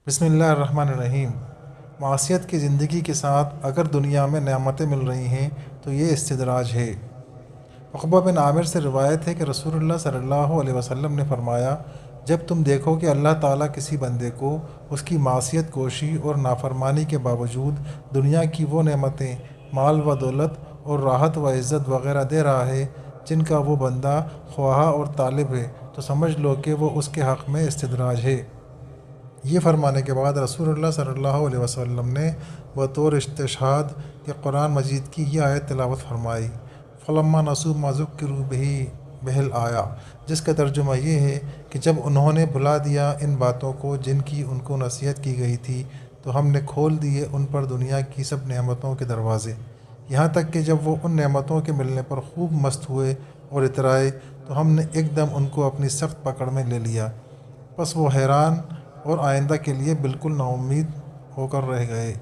بسم اللہ الرحمن الرحیم۔ معاشیت کی زندگی کے ساتھ اگر دنیا میں نعمتیں مل رہی ہیں تو یہ استدراج ہے۔ عقبہ بن عامر سے روایت ہے کہ رسول اللہ صلی اللہ علیہ وسلم نے فرمایا، جب تم دیکھو کہ اللہ تعالیٰ کسی بندے کو اس کی معصیت کوشی اور نافرمانی کے باوجود دنیا کی وہ نعمتیں، مال و دولت اور راحت و عزت وغیرہ دے رہا ہے جن کا وہ بندہ خواہاں اور طالب ہے، تو سمجھ لو کہ وہ اس کے حق میں استدراج ہے۔ یہ فرمانے کے بعد رسول اللہ صلی اللہ علیہ وسلم نے بطور استشہاد کہ قرآن مجید کی یہ آیت تلاوت فرمائی، فلما نسوا ما ذکروا بہ الآیہ، جس کا ترجمہ یہ ہے کہ جب انہوں نے بھلا دیا ان باتوں کو جن کی ان کو نصیحت کی گئی تھی تو ہم نے کھول دیے ان پر دنیا کی سب نعمتوں کے دروازے، یہاں تک کہ جب وہ ان نعمتوں کے ملنے پر خوب مست ہوئے اور اترائے تو ہم نے ایک دم ان کو اپنی سخت پکڑ میں لے لیا، پس وہ حیران اور آئندہ کے لیے بالکل نا امید ہو کر رہ گئے۔